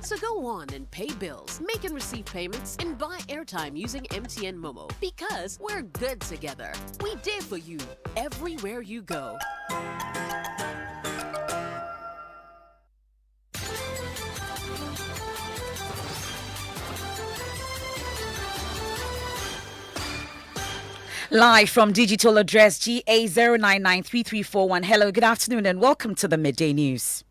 So go on and pay bills, make and receive payments, and buy airtime using MTN Momo. Because we're good together. We did for you everywhere you go. Live from digital address GA0993341. Hello, good afternoon, and welcome to the Midday News.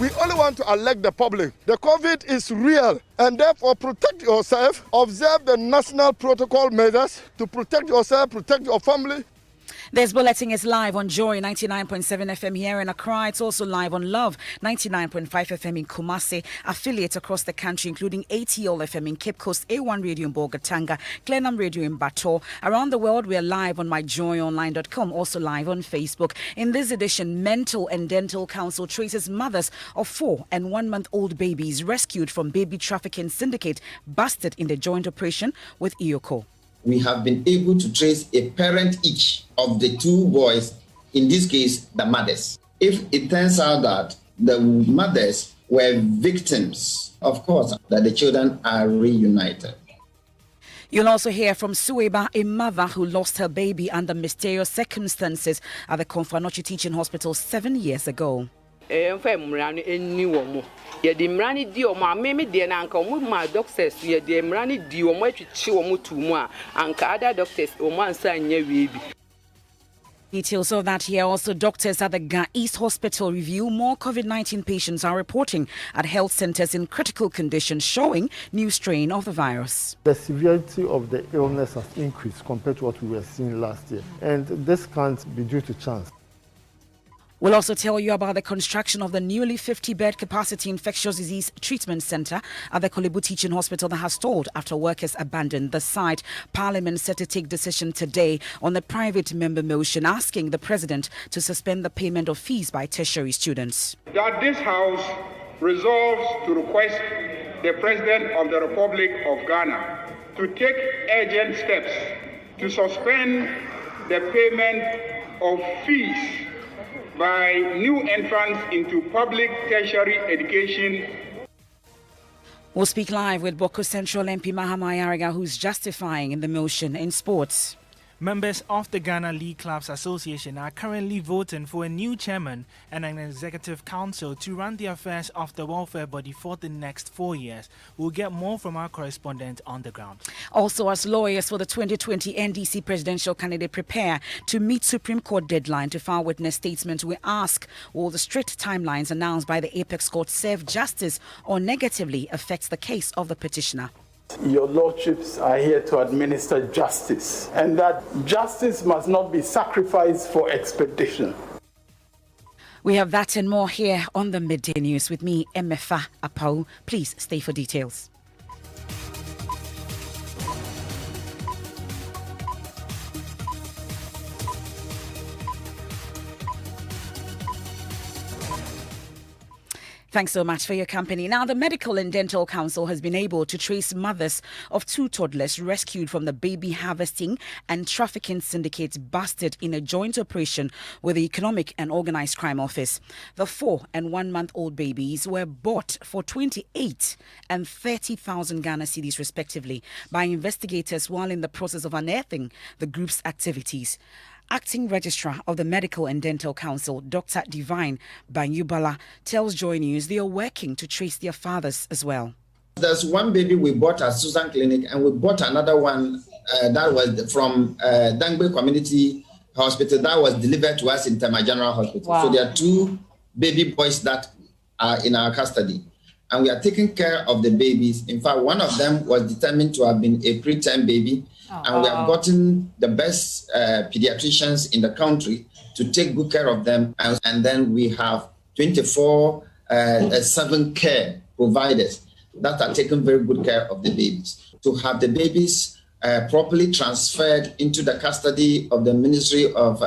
We only want to alert the public. The COVID is real, and therefore protect yourself. Observe the national protocol measures to protect yourself, protect your family. This bulletin is live on Joy 99.7 FM here in Accra. It's also live on Love 99.5 FM in Kumasi. Affiliates across the country, including ATL FM in Cape Coast, A1 Radio in Bogatanga, Glenham Radio in Bato. Around the world, we are live on myjoyonline.com, also live on Facebook. In this edition, Mental and Dental Council traces mothers of 4 and 1-month-old babies rescued from baby trafficking syndicate busted in the joint operation with IOCO. We have been able to trace a parent each of the 2 boys, in this case, the mothers. If it turns out that the mothers were victims, of course, that the children are reunited. You'll also hear from Sueba, a mother who lost her baby under mysterious circumstances at the Konfanochi Teaching Hospital 7 years ago. Yedi mrani di omo ameme de na anka omo ma doctors yedi mrani di omo atwichi omo tumu a anka other doctors omo ansa anya webi. Details of that here. Also, doctors at the Ga East Hospital review more COVID-19 patients are reporting at health centers in critical conditions, showing new strain of the virus. The severity of the illness has increased compared to what we were seeing last year, and this can't be due to chance. We'll also tell you about the construction of the newly 50-bed capacity infectious disease treatment center at the Kolebu Teaching Hospital that has stalled after workers abandoned the site. Parliament set to take decision today on the private member motion asking the president to suspend the payment of fees by tertiary students. That this House resolves to request the President of the Republic of Ghana to take urgent steps to suspend the payment of fees by new entrants into public tertiary education. We'll speak live with Boko Central MP Mahama Ayariga, who's justifying the motion. In sports, members of the Ghana League Clubs Association are currently voting for a new chairman and an executive council to run the affairs of the welfare body for the next 4 years. We'll get more from our correspondent on the ground. Also, as lawyers for the 2020 NDC presidential candidate prepare to meet Supreme Court deadline to file witness statements, we ask, will the strict timelines announced by the Apex Court serve justice or negatively affect the case of the petitioner? Your lordships are here to administer justice, and that justice must not be sacrificed for expedition. We have that and more here on the Midday News with me, Emefa Apau. Please stay for details. Thanks so much for your company. Now, the Medical and Dental Council has been able to trace mothers of 2 toddlers rescued from the baby harvesting and trafficking syndicates busted in a joint operation with the Economic and Organised Crime Office. The 4 and 1-month-old babies were bought for 28 and 30,000 Ghana cedis respectively by investigators while in the process of unearthing the group's activities. Acting Registrar of the Medical and Dental Council, Dr. Divine Banyubala, tells Joy News they are working to trace their fathers as well. There's one baby we bought at Susan Clinic, and we bought another one that was from Dangbe Community Hospital that was delivered to us in Tema General Hospital. Wow. So there are 2 baby boys that are in our custody, and we are taking care of the babies. In fact, one of them was determined to have been a preterm baby. And we have gotten the best pediatricians in the country to take good care of them. And then we have 24/7 care providers that are taking very good care of the babies. To have the babies properly transferred into the custody of the Ministry of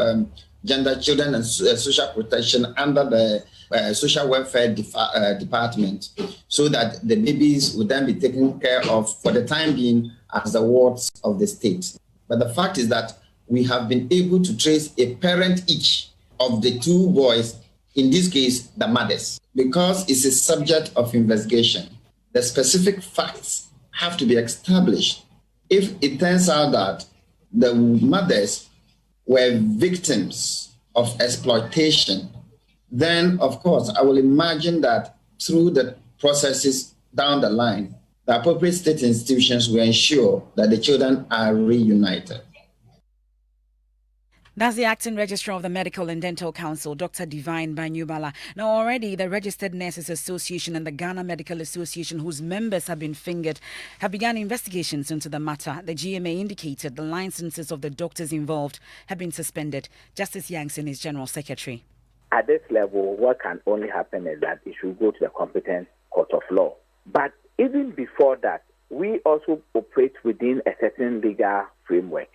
Gender, Children and Social Protection under the Social Welfare Department, so that the babies would then be taken care of for the time being as the wards of the state. But the fact is that we have been able to trace a parent each of the 2 boys, in this case, the mothers. Because it's a subject of investigation, the specific facts have to be established. If it turns out that the mothers were victims of exploitation, then, of course, I will imagine that through the processes down the line, the appropriate state institutions will ensure that the children are reunited. That's the acting registrar of the Medical and Dental Council, Dr. Divine Banyubala. Now, already the Registered Nurses Association and the Ghana Medical Association, whose members have been fingered, have begun investigations into the matter. The GMA indicated the licenses of the doctors involved have been suspended. Justice Yangson is General Secretary. At this level, what can only happen is that it should go to the competent court of law. But even before that, we also operate within a certain legal framework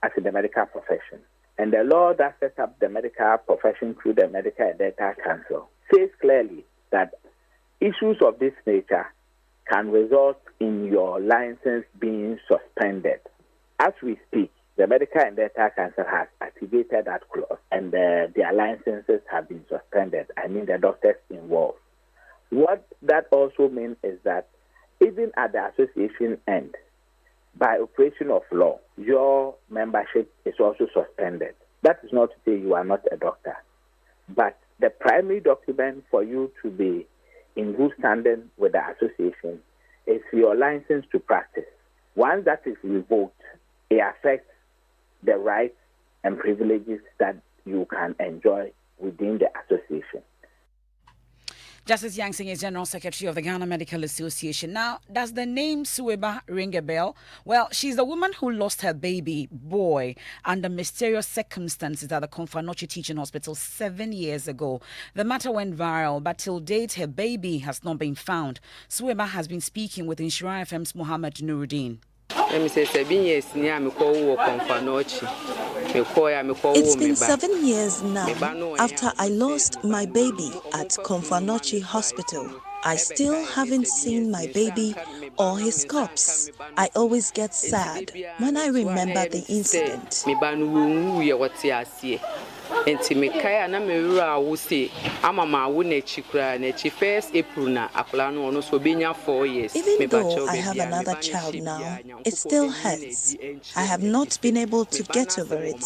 as in the medical profession. And the law that sets up the medical profession through the Medical and Dental Council says clearly that issues of this nature can result in your license being suspended. As we speak, the Medical and Dental Council has activated that clause and their licenses have been suspended. I mean the doctors involved. What that also means is that even at the association end, by operation of law, your membership is also suspended. That is not to say you are not a doctor. But the primary document for you to be in good standing with the association is your license to practice. Once that is revoked, it affects the rights and privileges that you can enjoy within the association. Justice Yangson is General Secretary of the Ghana Medical Association. Now, does the name Suweba ring a bell? Well, she's the woman who lost her baby boy under mysterious circumstances at the Konfanochi Teaching Hospital 7 years ago. The matter went viral, but till date, her baby has not been found. Suweba has been speaking with Inshira FM's Mohammed Nuruddin. It's been 7 years now after I lost my baby at Konfanochi Hospital. I still haven't seen my baby or his corpse. I always get sad when I remember the incident. Even though I have another child now, it still hurts. I have not been able to get over it.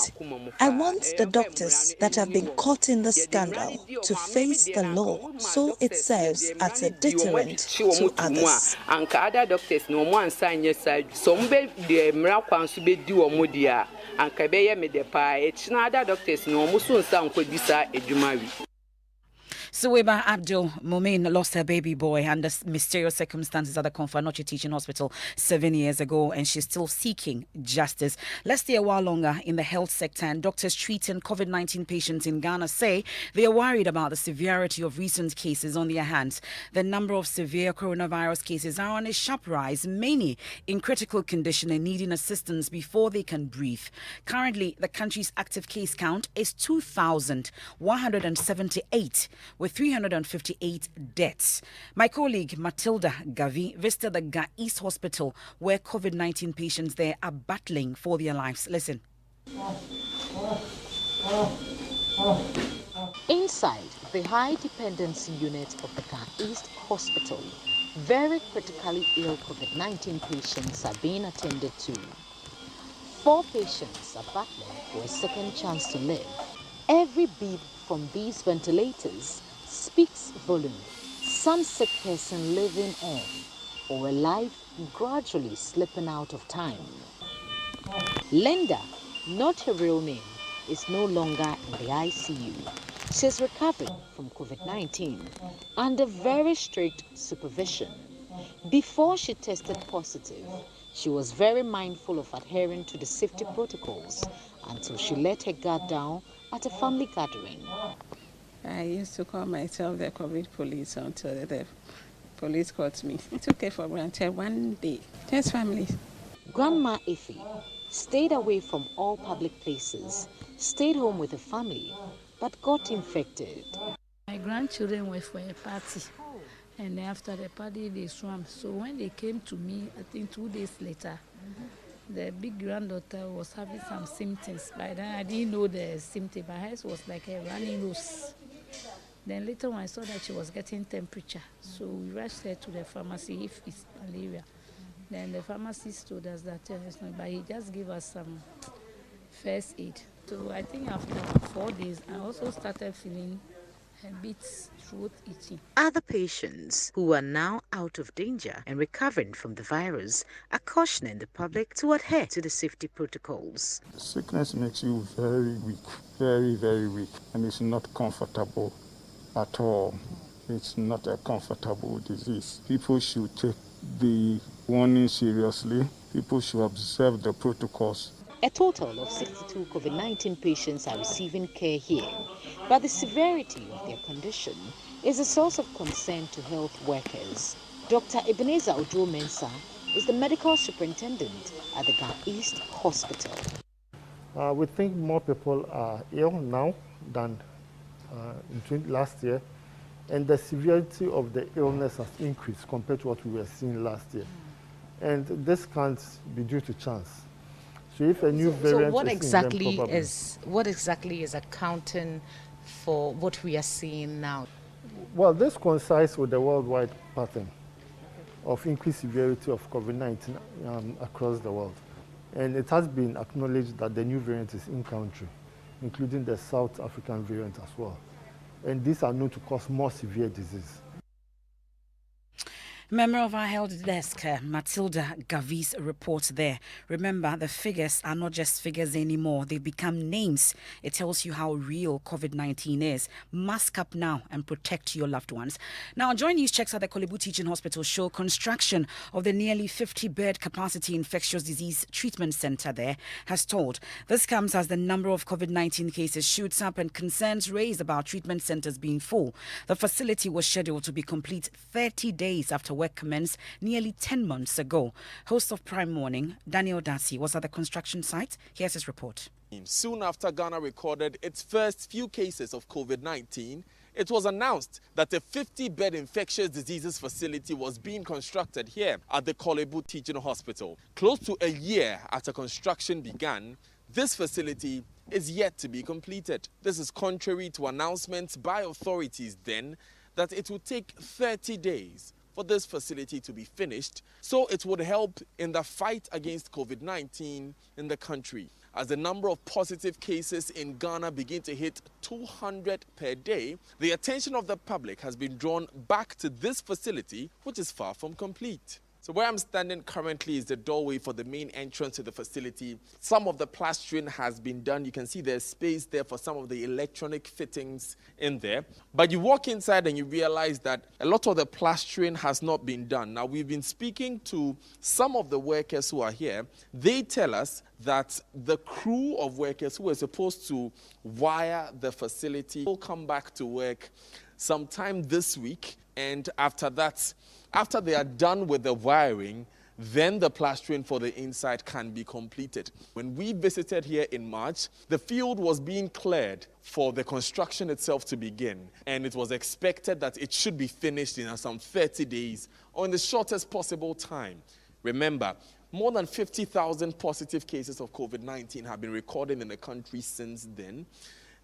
I want the doctors that have been caught in the scandal to face the law so it serves as a deterrent to others. Suweba Abdul Mumin lost her baby boy under mysterious circumstances at the Konfanochi Teaching Hospital 7 years ago, and she's still seeking justice. Let's stay a while longer in the health sector, and doctors treating COVID-19 patients in Ghana say they are worried about the severity of recent cases on their hands. The number of severe coronavirus cases are on a sharp rise, many in critical condition and needing assistance before they can breathe. Currently, the country's active case count is 2,178, with 358 deaths. My colleague Matilda Gavi visited the Ga East Hospital, where COVID-19 patients there are battling for their lives. Listen. Inside the high dependency unit of the Ga East Hospital, very critically ill COVID-19 patients are being attended to. 4 patients are battling for a second chance to live. Every beep from these ventilators speaks volume. Some sick person living on, or a life gradually slipping out of time. Linda, not her real name, is no longer in the ICU. She's recovering from COVID-19 under very strict supervision. Before she tested positive, she was very mindful of adhering to the safety protocols until she let her guard down at a family gathering. I used to call myself the COVID police until the police caught me. It took it for granted one day. Just family. Grandma Effie stayed away from all public places, stayed home with the family, but got infected. My grandchildren were for a party, and after the party they swam. So when they came to me, I think 2 days later, the big granddaughter was having some symptoms. By then I didn't know the symptom, but hers was like a running nose. Then later on, I saw that she was getting temperature. So we rushed her to the pharmacy if it's malaria. Then the pharmacist told us that it's not, but he just gave us some first aid. So I think after 4 days, I also started feeling a bit throat itching. Other patients who are now out of danger and recovering from the virus are cautioning the public to adhere to the safety protocols. Sickness makes you very weak, very, very weak, and it's not comfortable at all. It's not a comfortable disease. People should take the warning seriously. People should observe the protocols. A total of 62 COVID-19 patients are receiving care here, but the severity of their condition is a source of concern to health workers. Dr. Ebenezer Ojo-Mensah is the medical superintendent at the Ghana East Hospital. We think more people are ill now than last year, and the severity of the illness has increased compared to what we were seeing last year. And this can't be due to chance. So if a new variant what is exactly in, then what exactly is accounting for what we are seeing now? Well, this coincides with the worldwide pattern of increased severity of COVID-19 across the world. And it has been acknowledged that the new variant is in country, including the South African variant as well. And these are known to cause more severe disease. Member of our health desk, Matilda Gavis, reports there. Remember, the figures are not just figures anymore. They've become names. It tells you how real COVID-19 is. Mask up now and protect your loved ones. Now, Joint News checks at the Kolebu Teaching Hospital show construction of the nearly 50-bed capacity infectious disease treatment center there has stalled. This comes as the number of COVID-19 cases shoots up and concerns raised about treatment centers being full. The facility was scheduled to be complete 30 days after work commenced nearly 10 months ago. Host of Prime Morning, Daniel Darcy, was at the construction site. Here's his report. Soon after Ghana recorded its first few cases of COVID-19, it was announced that a 50-bed infectious diseases facility was being constructed here at the Kolebu Teaching Hospital. Close to a year after construction began, this facility is yet to be completed. This is contrary to announcements by authorities then that it would take 30 days for this facility to be finished, so it would help in the fight against COVID-19 in the country. As the number of positive cases in Ghana begin to hit 200 per day, the attention of the public has been drawn back to this facility, which is far from complete. So where I'm standing currently is the doorway for the main entrance to the facility. Some of the plastering has been done. You can see there's space there for some of the electronic fittings in there. But you walk inside and you realize that a lot of the plastering has not been done. Now, we've been speaking to some of the workers who are here. They tell us that the crew of workers who were supposed to wire the facility will come back to work sometime this week. And after that, after they are done with the wiring, then the plastering for the inside can be completed. When we visited here in March, the field was being cleared for the construction itself to begin. And it was expected that it should be finished in some 30 days or in the shortest possible time. Remember, more than 50,000 positive cases of COVID-19 have been recorded in the country since then.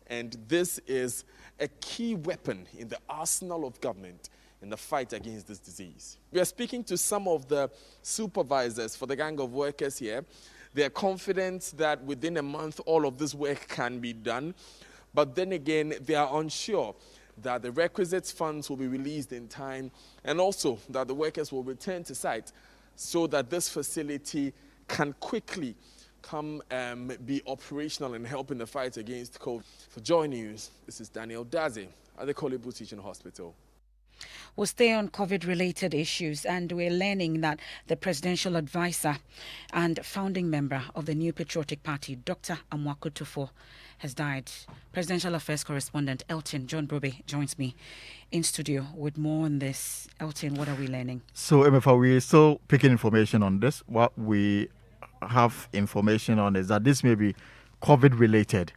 And this is a key weapon in the arsenal of government in the fight against this disease. We are speaking to some of the supervisors for the gang of workers here. They are confident that within a month all of this work can be done. But then again, they are unsure that the requisite funds will be released in time and also that the workers will return to site so that this facility can quickly come be operational and help in the fight against COVID. For Joy News, this is Daniel Daze at the Kolebu Teaching Hospital. We'll stay on COVID-related issues, and we're learning that the presidential advisor and founding member of the New Patriotic Party, Dr. Amoako Tufo, has died. Presidential Affairs correspondent Elton John Brobe joins me in studio with more on this. Elton, what are we learning? So, MFA, we're still picking information on this. What we have information on is that this may be COVID-related.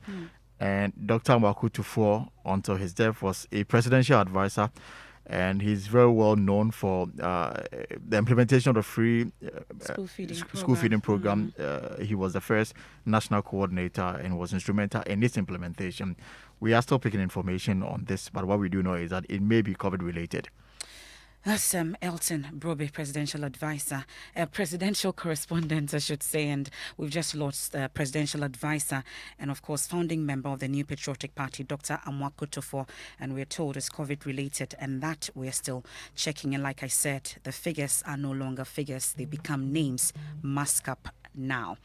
And Dr. Amoako Tufo, until his death, was a presidential advisor. And he's very well known for the implementation of the free school feeding program. He was the first national coordinator and was instrumental in its implementation. We are still picking information on this, but what we do know is that it may be COVID related. That's Elton Brobe, presidential advisor, presidential correspondent, I should say, and we've just lost presidential advisor and, of course, founding member of the New Patriotic Party, Dr. Amoako Tufo, and we're told it's COVID-related, and that we're still checking. And like I said, the figures are no longer figures; they become names, mask up now.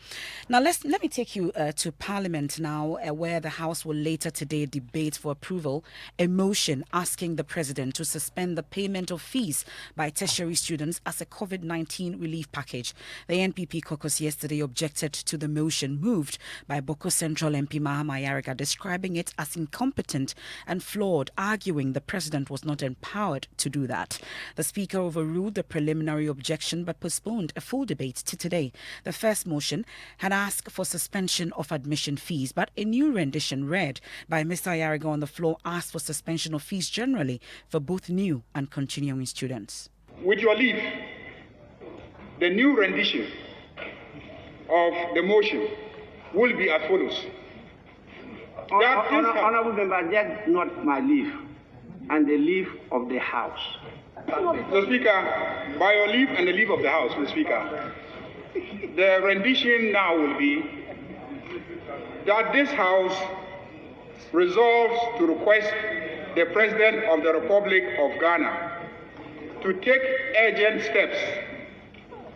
Now, let me take you to Parliament now, where the House will later today debate for approval a motion asking the President to suspend the payment of fees by tertiary students as a COVID-19 relief package. The NPP caucus yesterday objected to the motion moved by Boko Central MP Mahama Ayariga, describing it as incompetent and flawed, arguing the President was not empowered to do that. The Speaker overruled the preliminary objection but postponed a full debate to today. The first motion had asked for suspension of admission fees, but a new rendition read by Mr. Ayariga on the floor asked for suspension of fees generally for both new and continuing students. With your leave, the new rendition of the motion will be as follows. Honorable Member, that's not my leave and the leave of the House. Mr. Speaker, by your leave and the leave of the House, Mr. Speaker, the rendition now will be that this House resolves to request the President of the Republic of Ghana to take urgent steps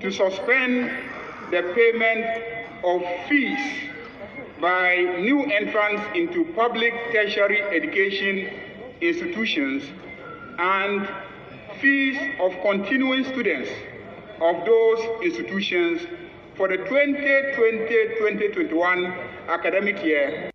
to suspend the payment of fees by new entrants into public tertiary education institutions and fees of continuing students of those institutions for the 2020-2021 academic year.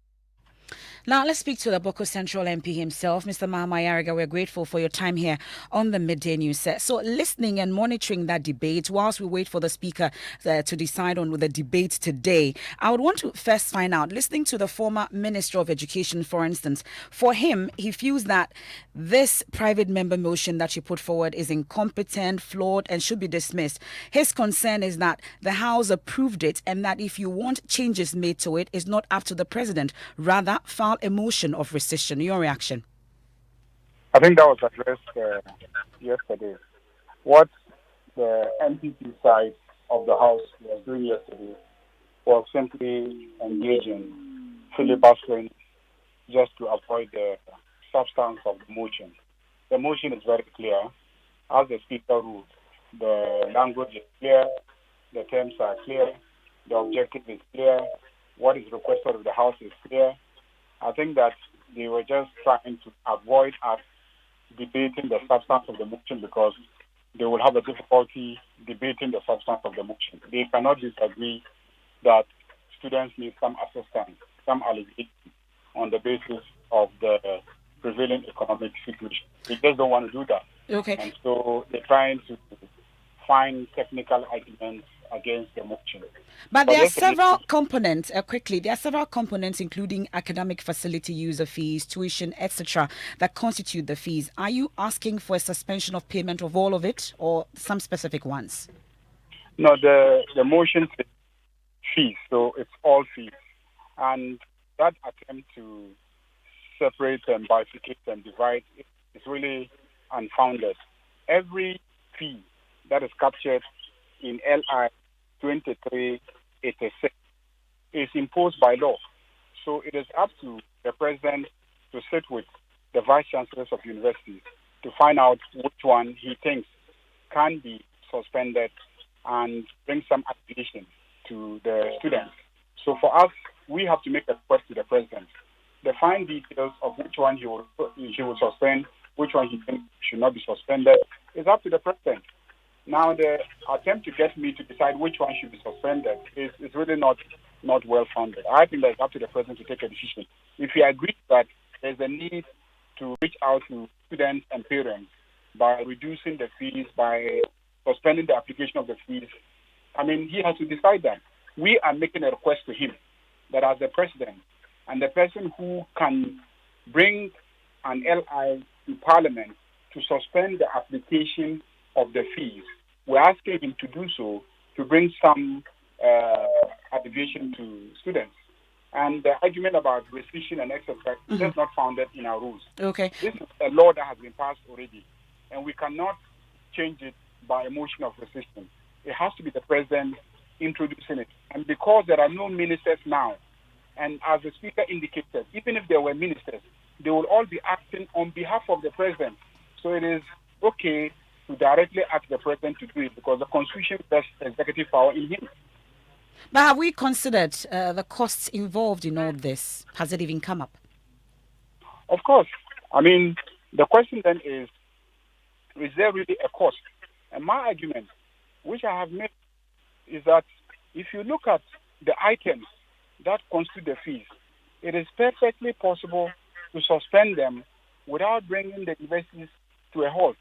Now, let's speak to the Boko Central MP himself, Mr. Mahama Ayariga. We're grateful for your time here on the Midday News set. So, listening and monitoring that debate, whilst we wait for the Speaker to decide on the debate today, I would want to first find out, listening to the former Minister of Education, for instance, for him, he feels that this private member motion that you put forward is incompetent, flawed, and should be dismissed. His concern is that the House approved it and that if you want changes made to it, it's not up to the President. Rather, file a motion of rescission. Your reaction? I think that was addressed yesterday. What the NPP side of the House was doing yesterday was simply engaging filibustering just to avoid the substance of the motion. The motion is very clear. As the Speaker ruled, the language is clear, the terms are clear, the objective is clear, what is requested of the House is clear. I think that they were just trying to avoid us debating the substance of the motion because they will have a difficulty debating the substance of the motion. They cannot disagree that students need some assistance, some alleviation on the basis of the prevailing economic situation. They just don't want to do that. Okay. And so they're trying to find technical arguments against the motion. But there are several components, there are several components including academic facility user fees, tuition, etc. that constitute the fees. Are you asking for a suspension of payment of all of it or some specific ones? No, the motion says fees, so it's all fees. And that attempt to separate and bifurcate and divide is really unfounded. Every fee that is captured in LI 2386 is imposed by law. So it is up to the President to sit with the Vice Chancellors of universities to find out which one he thinks can be suspended and bring some application to the students. So for us, we have to make a request to the President. The fine details of which one he will suspend, which one he thinks should not be suspended, is up to the President. Now, the attempt to get me to decide which one should be suspended is really not well-founded. I think that it's up to the President to take a decision. If he agrees that there's a need to reach out to students and parents by reducing the fees, by suspending the application of the fees, he has to decide that. We are making a request to him that as the President and the person who can bring an LI to Parliament to suspend the application of the fees, we're asking him to do so to bring some alleviation to students. And the argument about rescission and etc. is just not founded in our rules. Okay. This is a law that has been passed already, and we cannot change it by a motion of rescission. It has to be the president introducing it. And because there are no ministers now, and as the speaker indicated, even if there were ministers, they will all be acting on behalf of the president. So it is okay to directly ask the president to do it because the Constitution vests executive power in him. But have we considered the costs involved in all this? Has it even come up? Of course. I mean, the question then is there really a cost? And my argument, which I have made, is that if you look at the items that constitute the fees, it is perfectly possible to suspend them without bringing the universities to a halt.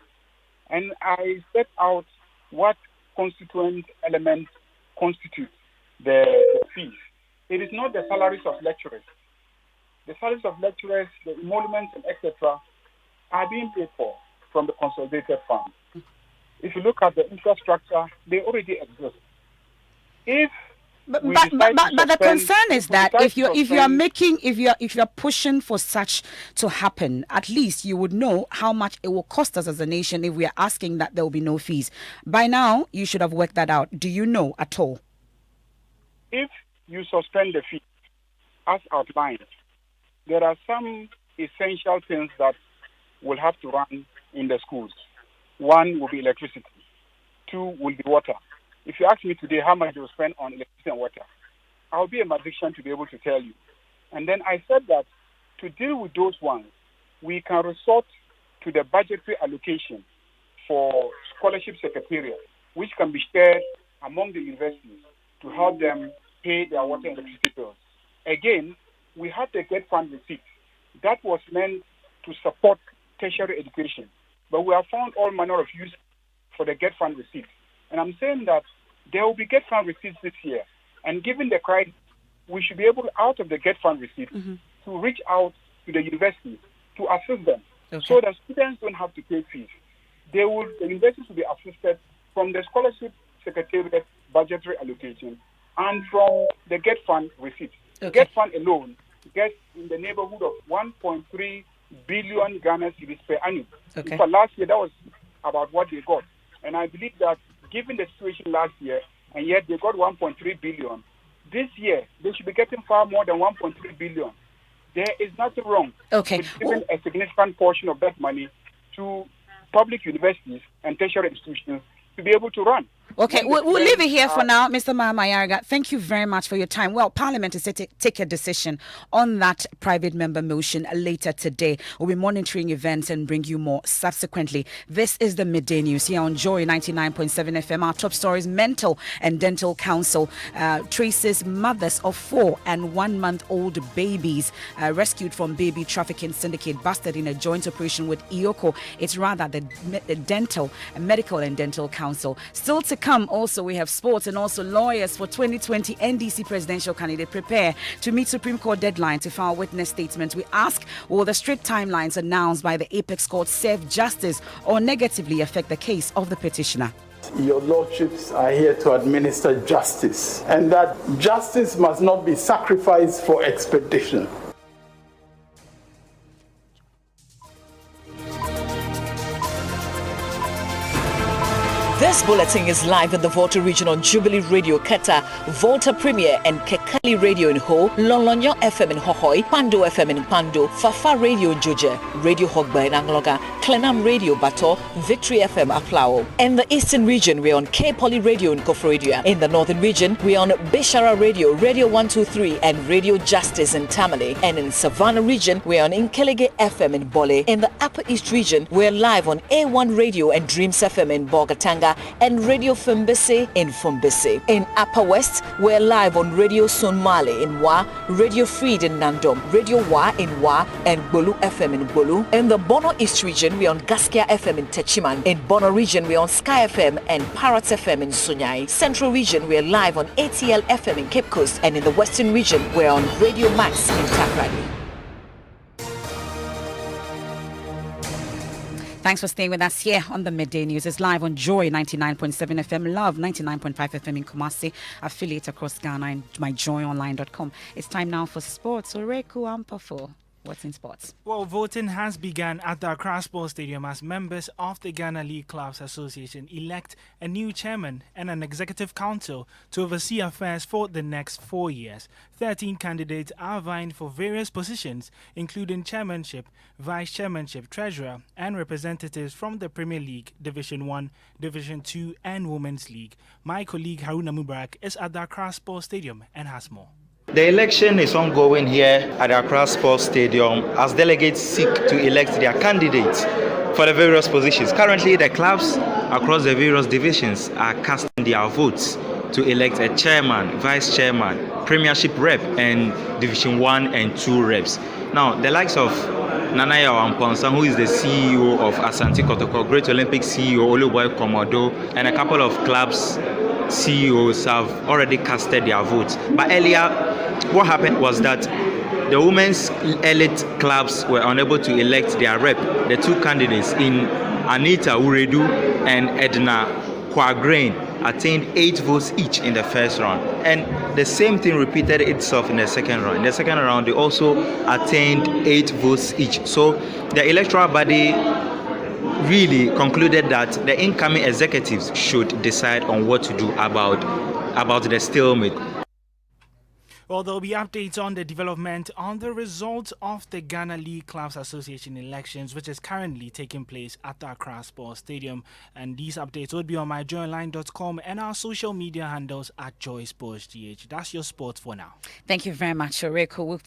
And I set out what constituent elements constitute the fees. It is not the salaries of lecturers. The salaries of lecturers, the emoluments, and etc., are being paid for from the consolidated fund. If you look at the infrastructure, they already exist. But the concern is that if you're pushing for such to happen, at least you would know how much it will cost us as a nation if we are asking that there will be no fees. By now, you should have worked that out. Do you know at all? If you suspend the fee, as outlined, there are some essential things that will have to run in the schools. One will be electricity. Two will be water. If you ask me today how much you spend on electricity and water, I'll be a magician to be able to tell you. And then I said that to deal with those ones, we can resort to the budgetary allocation for scholarship secretariat, which can be shared among the universities to help them pay their water and electricity bills. Again, we have the Get Fund receipt. That was meant to support tertiary education. But we have found all manner of use for the Get Fund receipt. And I'm saying that there will be Get Fund receipts this year. And given the crisis, we should be able, out of the Get Fund receipt, to reach out to the universities to assist them so that students don't have to pay fees. The universities will be assisted from the scholarship secretariat budgetary allocation and from the Get Fund receipt. Get Fund alone gets in the neighborhood of 1.3 billion Ghana cedis per annum. For last year, that was about what they got. And I believe that given the situation last year, and yet they got 1.3 billion, this year they should be getting far more than 1.3 billion. There is nothing wrong with giving a significant portion of that money to public universities and tertiary institutions to be able to run. Okay, we'll leave it here for now, Mr. Mahamayaraga. Thank you very much for your time. Well, Parliament is set to take a decision on that private member motion later today. We'll be monitoring events and bring you more subsequently. This is the Midday News here on Joy 99.7 FM. Our top stories: Mental and Dental Council traces mothers of 4 and 1 month old babies rescued from baby trafficking syndicate busted in a joint operation with IOCO. It's rather the Medical and Dental Council. Still to come, also we have sports and also lawyers for 2020 NDC presidential candidate prepare to meet Supreme Court deadline to file witness statements. We ask, will the strict timelines announced by the Apex Court serve justice or negatively affect the case of the petitioner? Your lordships are here to administer justice, and that justice must not be sacrificed for expedition. This bulletin is live in the Volta region on Jubilee Radio Keta, Volta Premier and Kekali Radio in Ho, Lolonyo FM in Hohoi, Pando FM in Pando, Fafa Radio in Joje, Radio Hogba in Angloga, Klenam Radio Bato, Victory FM Aflao. In the Eastern region, we're on K-Poly Radio in Kofrodia. In the Northern region, we're on Bishara Radio, Radio 123 and Radio Justice in Tamale. And in Savannah region, we're on Inkelege FM in Bole. In the Upper East region, we're live on A1 Radio and Dreams FM in Bogatanga and Radio Fumbese in Fumbese. In Upper West, we're live on Radio Sunmale in Wa, Radio Freed in Nandom, Radio Wa in Wa, and Bolu FM in Bolu. In the Bono East region, we're on Gaskia FM in Techiman. In Bono region, we're on Sky FM and Parrot FM in Sunyai. Central region, we're live on ATL FM in Cape Coast. And in the Western region, we're on Radio Max in Takrady. Thanks for staying with us here on the Midday News. It's live on Joy 99.7 FM, Love 99.5 FM in Kumasi, affiliate across Ghana, and myjoyonline.com. It's time now for sports. Oreku Ampafo. What's in sports? Well, voting has begun at the Accra Sports Stadium as members of the Ghana League Clubs Association elect a new chairman and an executive council to oversee affairs for the next 4 years. 13 candidates are vying for various positions, including chairmanship, vice chairmanship, treasurer, and representatives from the Premier League, Division 1, Division 2, and Women's League. My colleague Haruna Mubarak is at the Accra Sports Stadium and has more. The election is ongoing here at the Accra Sports Stadium as delegates seek to elect their candidates for the various positions. Currently, the clubs across the various divisions are casting their votes to elect a chairman, vice chairman, premiership rep, and Division 1 and 2 reps. Now, the likes of Nanaya Wamponsa, who is the CEO of Asante Kotoko, Great Olympic CEO Oluboy Komodo, and a couple of clubs CEOs have already casted their votes. But earlier, what happened was that the women's elite clubs were unable to elect their rep. The two candidates in Anita Uredu and Edna Kwagrain attained 8 votes each in the first round. And the same thing repeated itself in the second round. In the second round, they also attained 8 votes each. So the electoral body really concluded that the incoming executives should decide on what to do about the stalemate. Well, there'll be updates on the development on the results of the Ghana League Clubs Association elections, which is currently taking place at the Accra Sports Stadium. And these updates will be on myjoyonline.com and our social media handles at JoySportsGH. That's your sports for now. Thank you very much, Oreko. We'll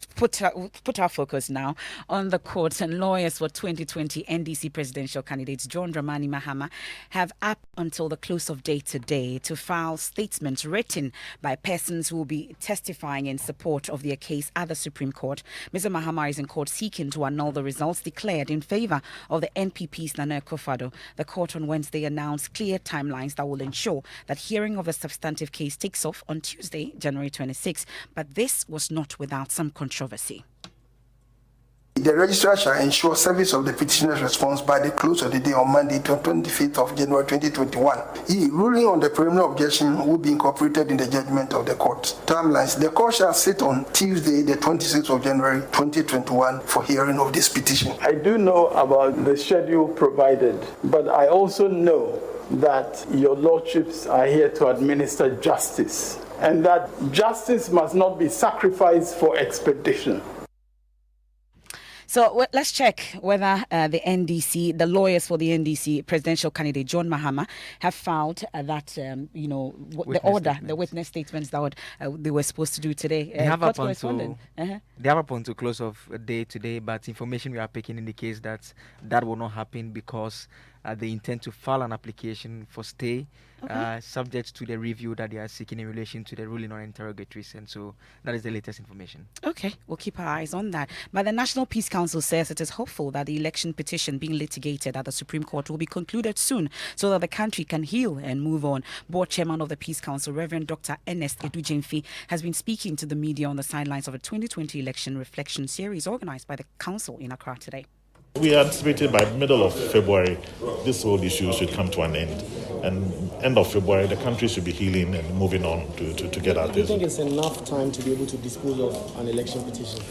put our focus now on the courts, and lawyers for 2020 NDC presidential candidates John Dramani Mahama have up until the close of day today to file statements written by persons who will be testifying in support of their case at the Supreme Court. Mr. Mahama is in court seeking to annul the results declared in favor of the NPP's Nana Akufo-Addo. The court on Wednesday announced clear timelines that will ensure that hearing of the substantive case takes off on Tuesday, January 26, but this was not without some controversy. The registrar shall ensure service of the petitioner's response by the close of the day on Monday, 25th of January 2021. Ruling on the preliminary objection will be incorporated in the judgment of the court. Timelines. The court shall sit on Tuesday, the 26th of January 2021 for hearing of this petition. I do know about the schedule provided, but I also know that your lordships are here to administer justice, and that justice must not be sacrificed for expedition. So let's check whether the lawyers for the NDC presidential candidate John Mahama have filed the witness statements that they were supposed to do today. They have up until close of day today, but information we are picking indicates that will not happen because they intend to file an application for stay, subject to the review that they are seeking in relation to the ruling on interrogatories. And so that is the latest information. Okay, we'll keep our eyes on that. But the National Peace Council says it is hopeful that the election petition being litigated at the Supreme Court will be concluded soon so that the country can heal and move on. Board Chairman of the Peace Council, Reverend Dr. Ernest Edujemfi, has been speaking to the media on the sidelines of a 2020 election reflection series organized by the Council in Accra today. We are anticipating by middle of February, this whole issue should come to an end. And end of February, the country should be healing and moving on to get out. Do you think it's enough time to be able to dispose of an election petition?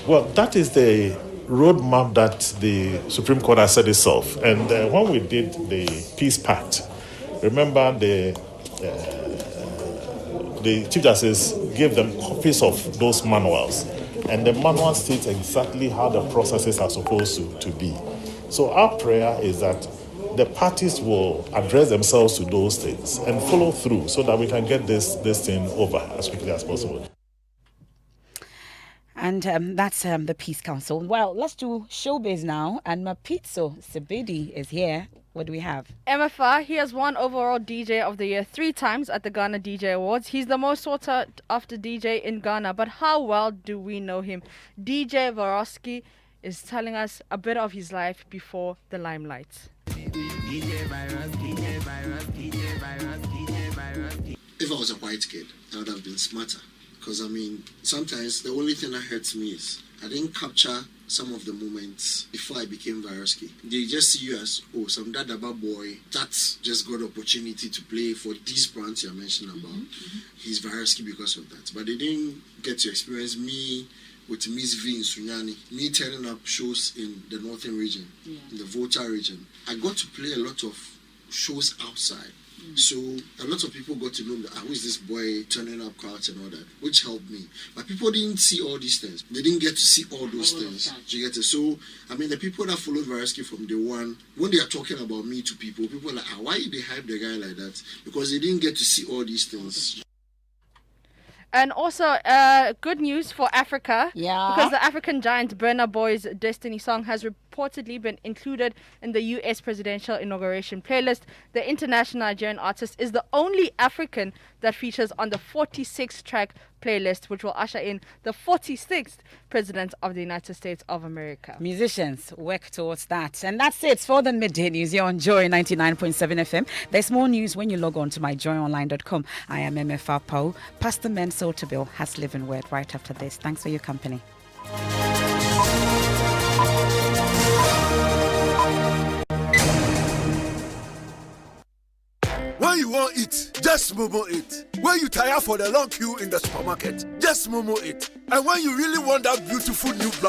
Well, that is the roadmap that the Supreme Court has set itself. And when we did the Peace Pact, remember the Chief Justice gave them copies of those manuals. And the manual states exactly how the processes are supposed to be. So our prayer is that the parties will address themselves to those things and follow through so that we can get this thing over as quickly as possible. And that's the Peace Council. Well, let's do showbiz now. And Mapitso Sebedi is here. What do we have? MFR, he has won overall DJ of the year 3 times at the Ghana DJ Awards. He's the most sought after DJ in Ghana. But how well do we know him? DJ Varosky is telling us a bit of his life before the limelight. If I was a white kid, I would have been smarter. Because, sometimes the only thing that hurts me is I didn't capture some of the moments before I became Varosky. They just see you as, oh, some dadaba boy that's just got opportunity to play for these brands you're mentioning about. He's Varosky because of that. But they didn't get to experience me with Miss V in Sunyani, me turning up shows in the northern region, in the Volta region. I got to play a lot of shows outside. So a lot of people got to know that who is this boy turning up crowds and all that, which helped me. But people didn't see all these things. They didn't get to see all those things. Do you get it? So I mean, the people that followed Varosky from day one, when they are talking about me to people are like, why they hype the guy like that? Because they didn't get to see all these things. And also, good news for Africa. Yeah. Because the African giant Burna Boy's Destiny song has reportedly been included in the U.S. presidential inauguration playlist. The international Nigerian artist is the only African that features on the 46-track playlist, which will usher in the 46th president of the United States of America. Musicians work towards that. And that's it for the Midday News here on Joy 99.7 FM. There's more news when you log on to myjoyonline.com. I am MFR Pau. Pastor Mensel Tabil has Living Word right after this. Thanks for your company. When you want it, just Momo it. When you tire for the long queue in the supermarket, just Momo it. And when you really want that beautiful new